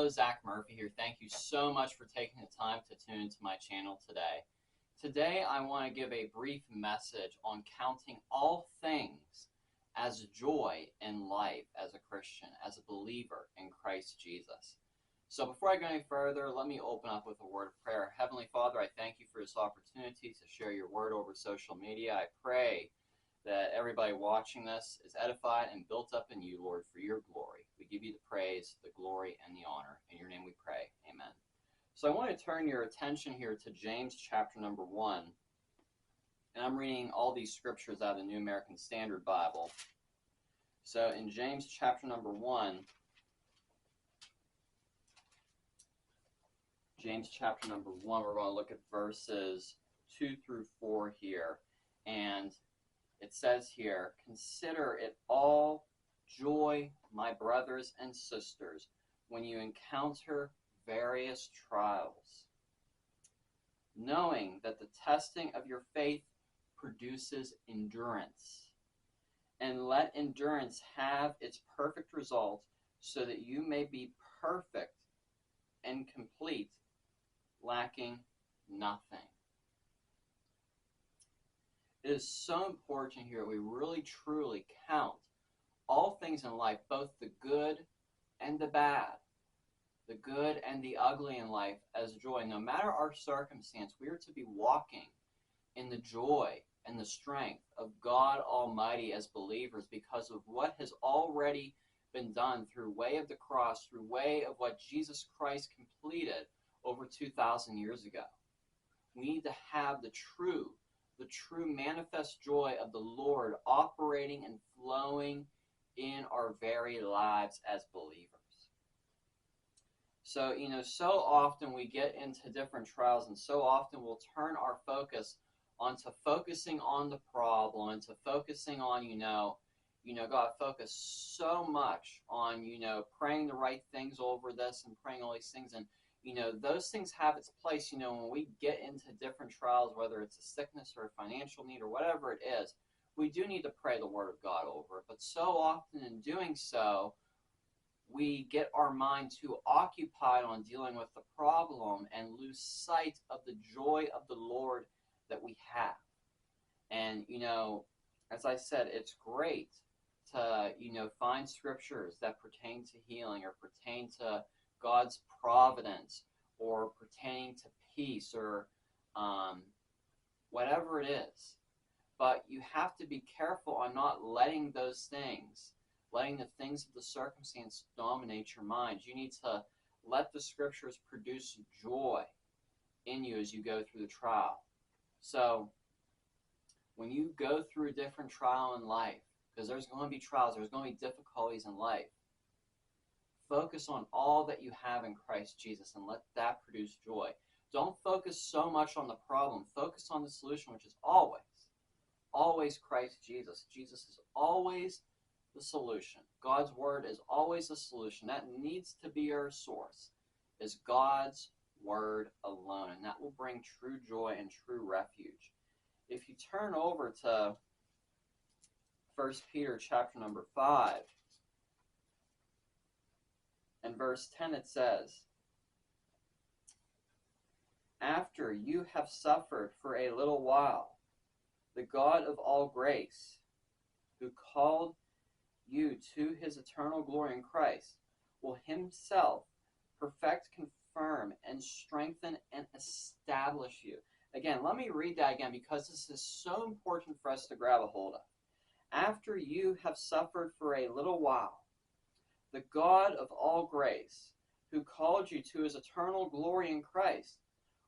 Zach Murphy here. Thank you so much for taking the time to tune into my channel today. Today I want to give a brief message on counting all things as joy in life as a Christian, as a believer in Christ Jesus. So before I go any further, let me open up with a word of prayer. Heavenly Father, I thank you for this opportunity to share your word over social media. I pray that everybody watching this is edified and built up in you, Lord, for your glory. We give you the praise, the glory, and the honor. In your name we pray. Amen. So I want to turn your attention here to James chapter number 1. And I'm reading all these scriptures out of the New American Standard Bible. So in James chapter number 1, we're going to look at verses 2 through 4 here. And it says here, "Consider it all joy, my brothers and sisters, when you encounter various trials, knowing that the testing of your faith produces endurance. And let endurance have its perfect result, so that you may be perfect and complete, lacking nothing." It is so important here we really truly count all things in life, both the good and the bad, the good and the ugly in life, as joy. No matter our circumstance, we are to be walking in the joy and the strength of God Almighty as believers because of what has already been done through way of the cross, through way of what Jesus Christ completed over 2,000 years ago. We need to have the true manifest joy of the Lord operating and flowing in our very lives as believers. So, so often we get into different trials, and so often we'll turn our focus onto focusing on the problem, and to focusing on, God, focus so much on, praying the right things over this and praying all these things. And those things have its place. When we get into different trials, whether it's a sickness or a financial need or whatever it is, we do need to pray the Word of God over it. But so often in doing so, we get our mind too occupied on dealing with the problem and lose sight of the joy of the Lord that we have. And, as I said, it's great to, find scriptures that pertain to healing or pertain to God's providence or pertaining to peace or whatever it is. But you have to be careful on not letting those things, letting the things of the circumstance dominate your mind. You need to let the scriptures produce joy in you as you go through the trial. So when you go through a different trial in life, because there's going to be trials, there's going to be difficulties in life, focus on all that you have in Christ Jesus and let that produce joy. Don't focus so much on the problem. Focus on the solution, which is always Christ Jesus. Jesus is always the solution. God's Word is always the solution. That needs to be our source, is God's Word alone. And that will bring true joy and true refuge. If you turn over to 1 Peter chapter number 5, in verse 10 it says, "After you have suffered for a little while, the God of all grace, who called you to his eternal glory in Christ, will himself perfect, confirm, and strengthen and establish you." Again, let me read that again because this is so important for us to grab a hold of. "After you have suffered for a little while, the God of all grace, who called you to his eternal glory in Christ,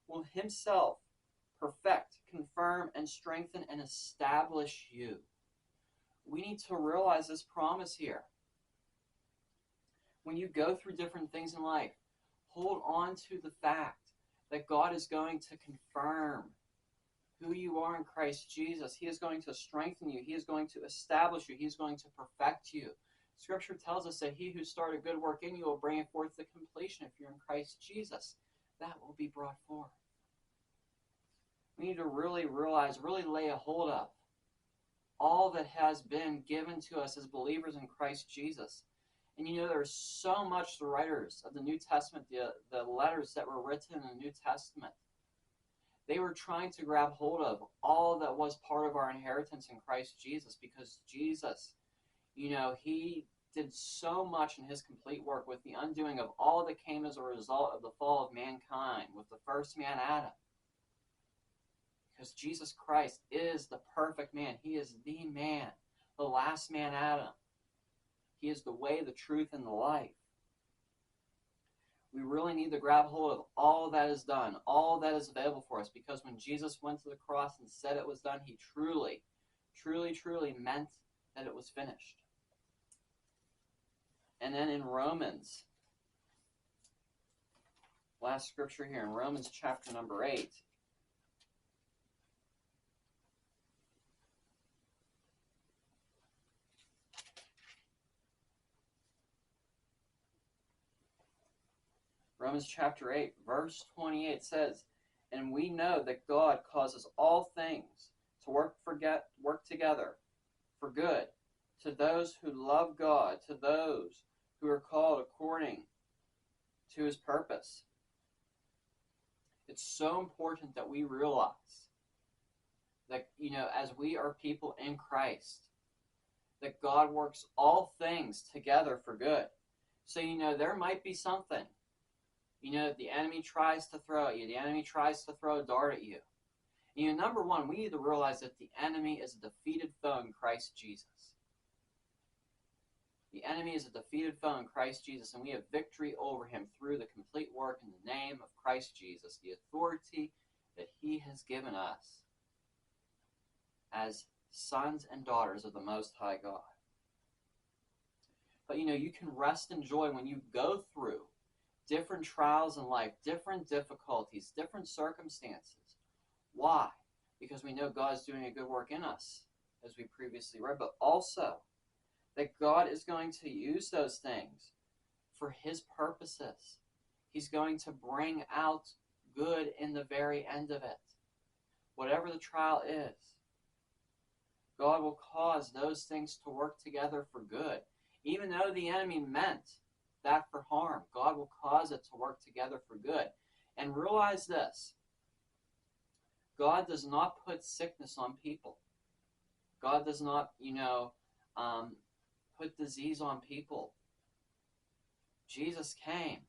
will himself perfect, confirm, and strengthen and establish you." We need to realize this promise here. When you go through different things in life, hold on to the fact that God is going to confirm who you are in Christ Jesus. He is going to strengthen you. He is going to establish you. He is going to perfect you. Scripture tells us that he who started a good work in you will bring it forth to completion. If you're in Christ Jesus, that will be brought forth. We need to really realize, really lay a hold of all that has been given to us as believers in Christ Jesus. And there's so much the writers of the New Testament, the letters that were written in the New Testament, they were trying to grab hold of all that was part of our inheritance in Christ Jesus, because Jesus, he did so much in his complete work with the undoing of all that came as a result of the fall of mankind with the first man, Adam. Because Jesus Christ is the perfect man. He is the man, the last man, Adam. He is the way, the truth, and the life. We really need to grab hold of all that is done, all that is available for us, because when Jesus went to the cross and said it was done, he truly, truly, truly meant that it was finished. And then in Romans, last scripture here, in Romans chapter number 8, Romans chapter 8, verse 28 says, "And we know that God causes all things to work together for good to those who love God, to those who are called according to his purpose." It's so important that we realize that, as we are people in Christ, that God works all things together for good. So, there might be something the enemy tries to throw at you. The enemy tries to throw a dart at you. Number one, we need to realize that the enemy is a defeated foe in Christ Jesus. The enemy is a defeated foe in Christ Jesus, and we have victory over him through the complete work in the name of Christ Jesus, the authority that he has given us as sons and daughters of the Most High God. But, you can rest in joy when you go through different trials in life, different difficulties, different circumstances. Why? Because we know God's doing a good work in us, as we previously read, but also that God is going to use those things for his purposes. He's going to bring out good in the very end of it. Whatever the trial is, God will cause those things to work together for good. Even though the enemy meant that for harm, God will cause it to work together for good. And realize this: God does not put sickness on people. God does not, put disease on people. Jesus came.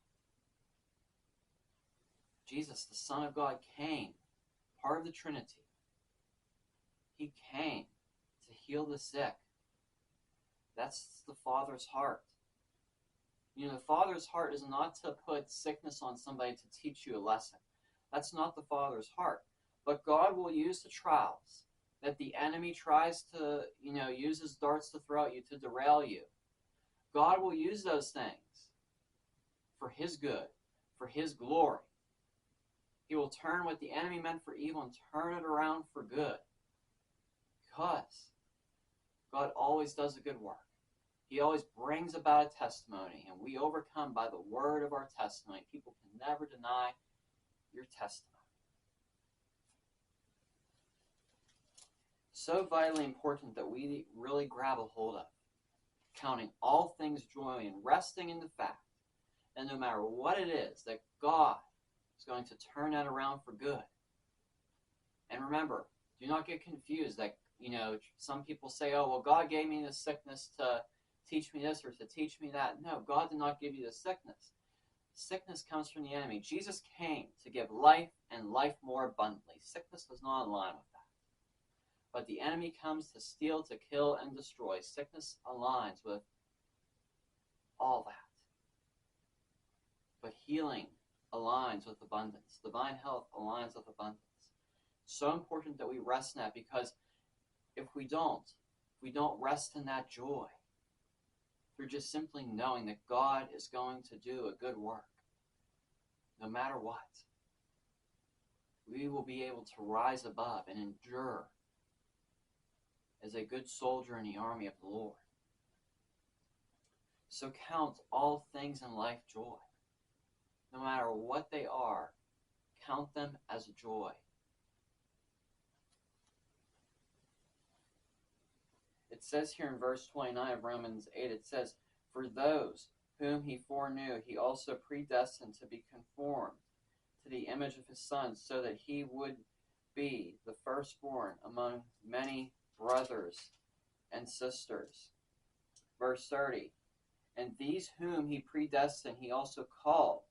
Jesus, the Son of God, came, part of the Trinity. He came to heal the sick. That's the Father's heart. The Father's heart is not to put sickness on somebody to teach you a lesson. That's not the Father's heart. But God will use the trials that the enemy tries to, use his darts to throw at you, to derail you. God will use those things for his good, for his glory. He will turn what the enemy meant for evil and turn it around for good. Because God always does a good work. He always brings about a testimony, and we overcome by the word of our testimony. People can never deny your testimony. So vitally important that we really grab a hold of, counting all things joy and resting in the fact that no matter what it is, that God is going to turn that around for good. And remember, do not get confused that, some people say, oh, well, God gave me this sickness to teach me this or to teach me that. No, God did not give you the sickness. Sickness comes from the enemy. Jesus came to give life and life more abundantly. Sickness does not align with that. But the enemy comes to steal, to kill, and destroy. Sickness aligns with all that. But healing aligns with abundance. Divine health aligns with abundance. So important that we rest in that, because if we don't rest in that joy, through just simply knowing that God is going to do a good work, no matter what, we will be able to rise above and endure as a good soldier in the army of the Lord. So count all things in life joy. No matter what they are, count them as joy. It says here in verse 29 of Romans 8, it says, For those whom he foreknew, he also predestined to be conformed to the image of his Son, so that he would be the firstborn among many brothers and sisters. Verse 30, and these whom he predestined, he also called.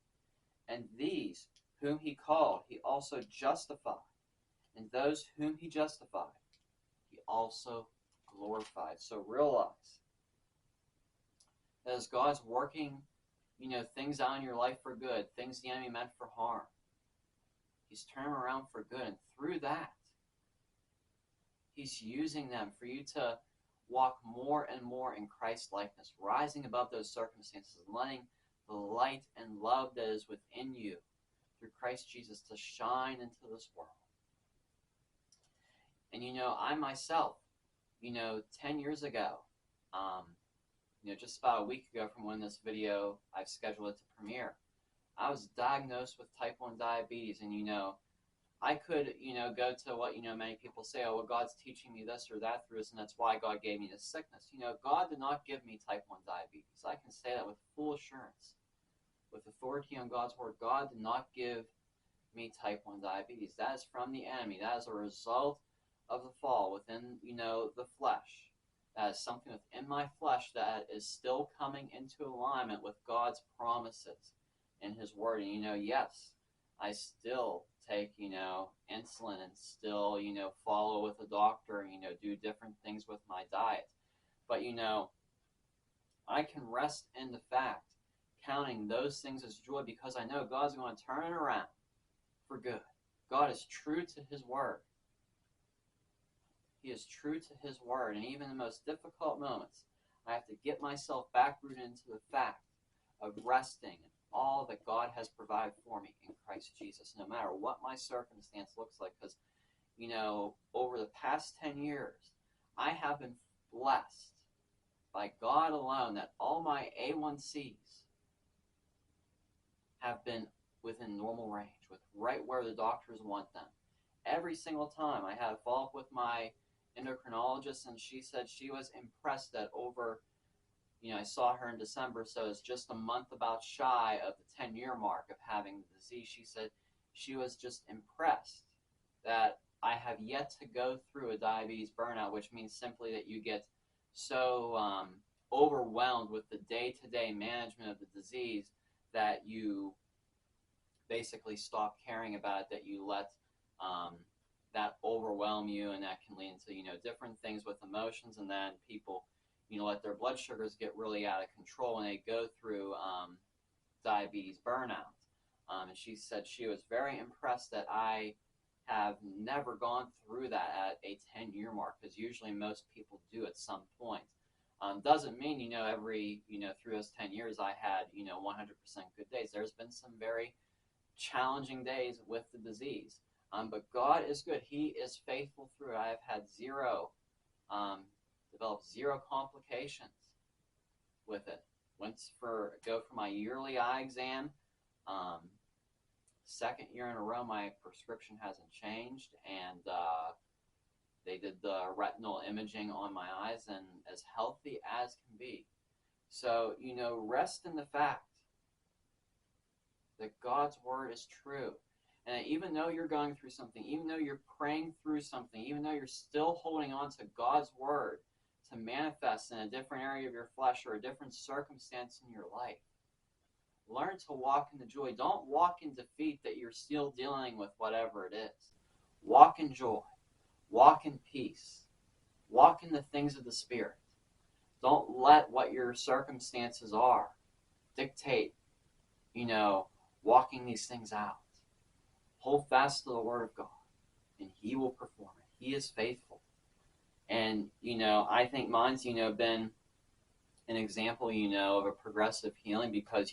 And these whom he called, he also justified. And those whom he justified, he also glorified. So realize that as God's working, things out in your life for good, things the enemy meant for harm, he's turning around for good. And through that, he's using them for you to walk more and more in Christ's likeness, rising above those circumstances, letting the light and love that is within you through Christ Jesus to shine into this world. And I myself, 10 years ago, just about a week ago from when this video I've scheduled it to premiere, I was diagnosed with type 1 diabetes. And I could go to what many people say, oh well, God's teaching me this or that through this, and that's why God gave me this sickness. God did not give me type 1 diabetes. I can say that with full assurance, with authority on God's word. God did not give me type 1 diabetes. That is from the enemy. That is a result of the fall within the flesh. That is something within my flesh that is still coming into alignment with God's promises in his word. And yes, I still take insulin and still follow with a doctor and do different things with my diet. But I can rest in the fact, counting those things as joy, because I know God's going to turn it around for good. God is true to his word. He is true to his word. And even in the most difficult moments, I have to get myself back rooted into the fact of resting in all that God has provided for me in Christ Jesus, no matter what my circumstance looks like. Because, over the past 10 years, I have been blessed by God alone that all my A1Cs have been within normal range, with right where the doctors want them. Every single time I had a follow-up with my endocrinologist, and she said she was impressed that over, I saw her in December, so it's just a month about shy of the 10-year mark of having the disease. She said she was just impressed that I have yet to go through a diabetes burnout, which means simply that you get so overwhelmed with the day-to-day management of the disease that you basically stop caring about it, that you let that overwhelm you, and that can lead into different things with emotions, and then people let their blood sugars get really out of control when they go through diabetes burnout. And she said she was very impressed that I have never gone through that at a 10-year mark, because usually most people do at some point. Doesn't mean every through those 10 years I had 100% good days. There's been some very challenging days with the disease. But God is good. He is faithful through it. I have had developed zero complications with it. Go for my yearly eye exam. Second year in a row, my prescription hasn't changed, and they did the retinal imaging on my eyes, and as healthy as can be. So, rest in the fact that God's word is true. And even though you're going through something, even though you're praying through something, even though you're still holding on to God's word to manifest in a different area of your flesh or a different circumstance in your life, learn to walk in the joy. Don't walk in defeat that you're still dealing with whatever it is. Walk in joy. Walk in peace. Walk in the things of the Spirit. Don't let what your circumstances are dictate, walking these things out. Hold fast to the word of God, and he will perform it. He is faithful. And, I think mine's, been an example, of a progressive healing, because,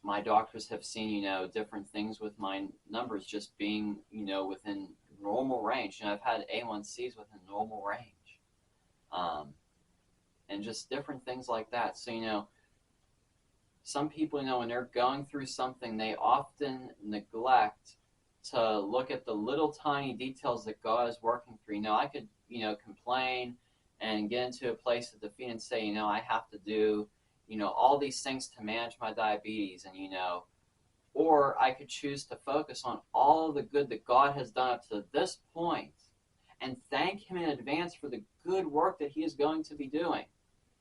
my doctors have seen, different things with my numbers just being, within normal range. I've had A1Cs within normal range. And just different things like that. So, some people, when they're going through something, they often neglect to look at the little tiny details that God is working through. I could, complain and get into a place of defeat and say, I have to do, all these things to manage my diabetes, and, or I could choose to focus on all of the good that God has done up to this point and thank Him in advance for the good work that He is going to be doing.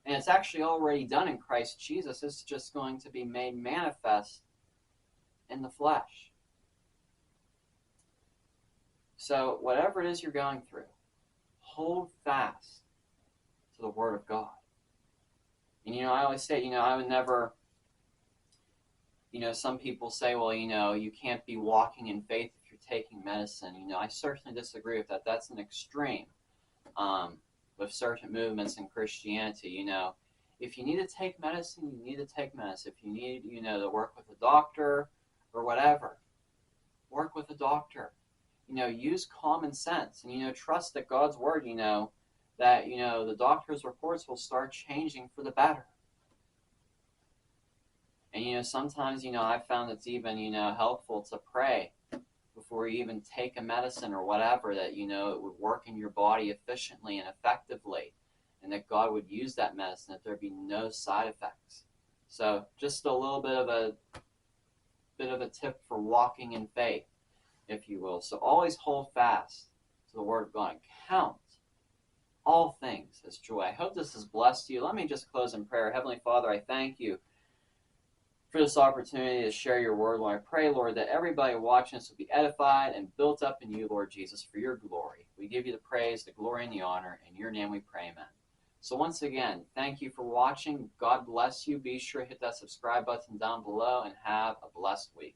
And it's actually already done in Christ Jesus. It's just going to be made manifest in the flesh. So whatever it is you're going through, hold fast to the Word of God. And, I always say, I would never, some people say, well, you can't be walking in faith if you're taking medicine. I certainly disagree with that. That's an extreme with certain movements in Christianity. If you need to take medicine, you need to take medicine. If you need, to work with a doctor or whatever, work with a doctor. Use common sense and, trust that God's word, that, the doctor's reports will start changing for the better. And, sometimes, I've found it's even, helpful to pray before you even take a medicine or whatever, that, it would work in your body efficiently and effectively, and that God would use that medicine, that there'd be no side effects. So just a little bit of a tip for walking in faith, if you will. So always hold fast to the Word of God and count all things as joy. I hope this has blessed you. Let me just close in prayer. Heavenly Father, I thank you for this opportunity to share your word, Lord. I pray, Lord, that everybody watching this will be edified and built up in you, Lord Jesus, for your glory. We give you the praise, the glory, and the honor. In your name we pray, amen. So once again, thank you for watching. God bless you. Be sure to hit that subscribe button down below and have a blessed week.